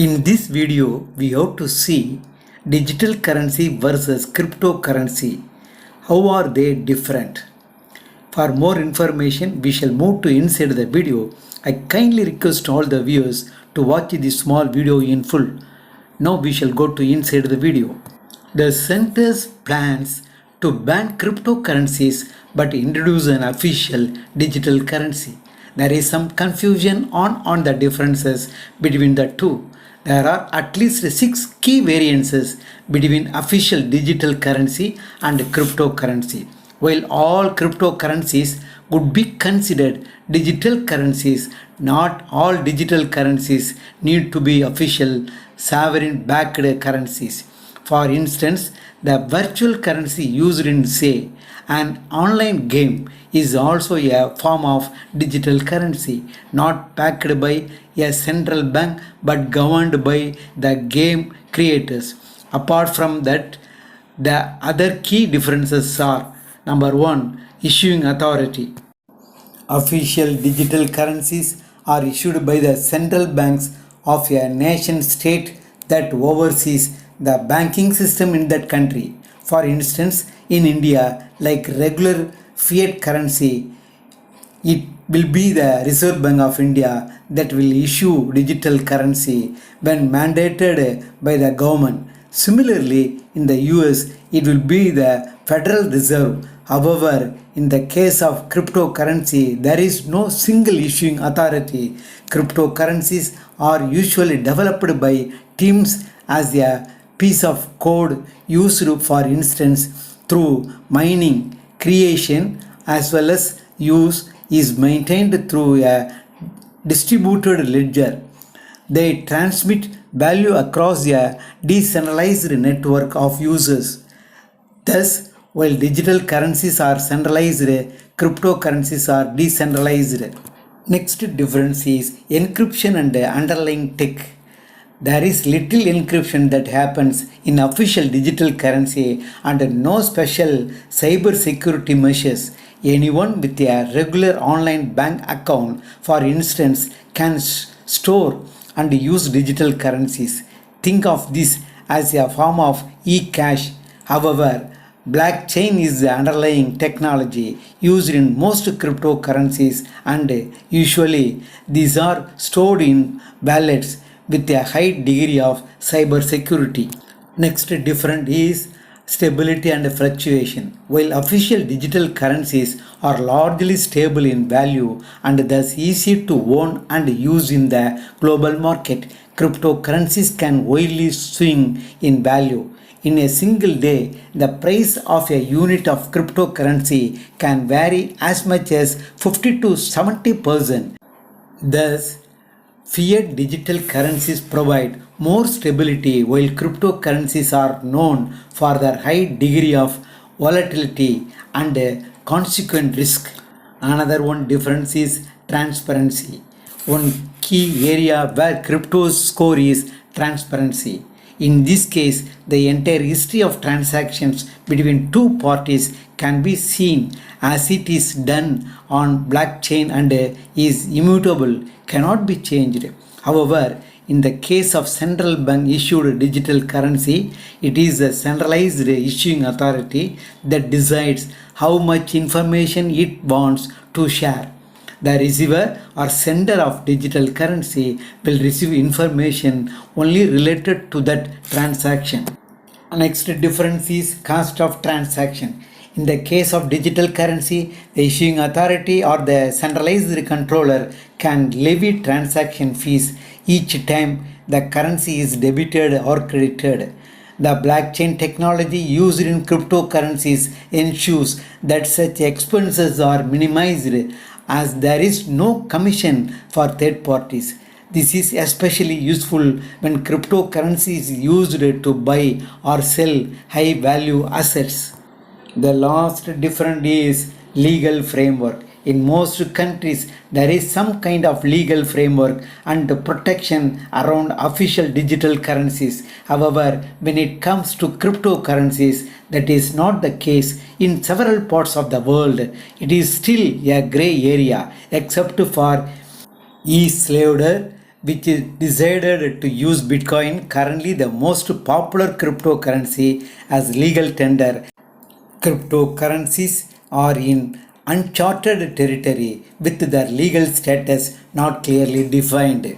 In this video, we have to see digital currency versus cryptocurrency. How are they different? For more information, we shall move to inside the video. I kindly request all the viewers to watch this small video in full. Now we shall go to inside the video. The centers plans to ban cryptocurrencies but introduce an official digital currency. There is some confusion on the differences between the two. There are at least 6 key variances between official digital currency and cryptocurrency. While all cryptocurrencies would be considered digital currencies, not all digital currencies need to be official sovereign backed currencies. For instance, the virtual currency used in, say, an online game is also a form of digital currency, not backed by a central bank but governed by the game creators. Apart from that, the other key differences are: number one, issuing authority. Official digital currencies are issued by the central banks of a nation state that oversees the banking system in that country. For instance, in India, like regular fiat currency, it will be the Reserve Bank of India that will issue digital currency when mandated by the government. Similarly, in the US, it will be the Federal Reserve. However, in the case of cryptocurrency, there is no single issuing authority. Cryptocurrencies are usually developed by teams as a piece of code used, for instance, through mining, creation, as well as use is maintained through a distributed ledger. They transmit value across a decentralized network of users. Thus, while digital currencies are centralized, cryptocurrencies are decentralized. Next difference is encryption and underlying tech. There is little encryption that happens in official digital currency and no special cyber security measures. Anyone with a regular online bank account, for instance, can store and use digital currencies. Think of this as a form of e-cash. However, blockchain is the underlying technology used in most cryptocurrencies, and usually these are stored in wallets with a high degree of cyber security. Next difference is stability and fluctuation. While official digital currencies are largely stable in value and thus easy to own and use in the global market, cryptocurrencies can widely swing in value. In a single day, the price of a unit of cryptocurrency can vary as much as 50 to 70%. Thus, fiat digital currencies provide more stability while cryptocurrencies are known for their high degree of volatility and consequent risk. Another one difference is transparency. One key area where crypto's score is transparency. In this case, the entire history of transactions between two parties can be seen as it is done on blockchain and is immutable, cannot be changed. However, in the case of central bank issued digital currency, it is a centralized issuing authority that decides how much information it wants to share. The receiver or sender of digital currency will receive information only related to that transaction. Next difference is cost of transaction. In the case of digital currency, the issuing authority or the centralized controller can levy transaction fees each time the currency is debited or credited. The blockchain technology used in cryptocurrencies ensures that such expenses are minimized as there is no commission for third parties. This is especially useful when cryptocurrency is used to buy or sell high value assets. The last difference is legal framework. In most countries, there is some kind of legal framework and protection around official digital currencies. However, when it comes to cryptocurrencies, that is not the case. In several parts of the world, it is still a gray area, except for e-slavery, which is decided to use Bitcoin, currently the most popular cryptocurrency, as legal tender. Cryptocurrencies are in uncharted territory with their legal status not clearly defined.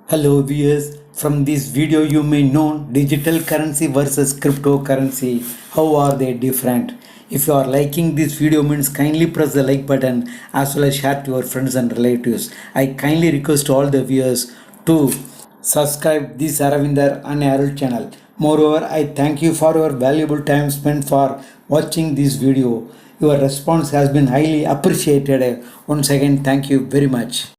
Hello viewers, from this video you may know digital currency versus cryptocurrency. How are they different? If you are liking this video means kindly press the like button as well as share to your friends and relatives. I kindly request all the viewers to subscribe this Aravindar and Arul channel. Moreover, I thank you for your valuable time spent for watching this video. Your response has been highly appreciated. Once again, thank you very much.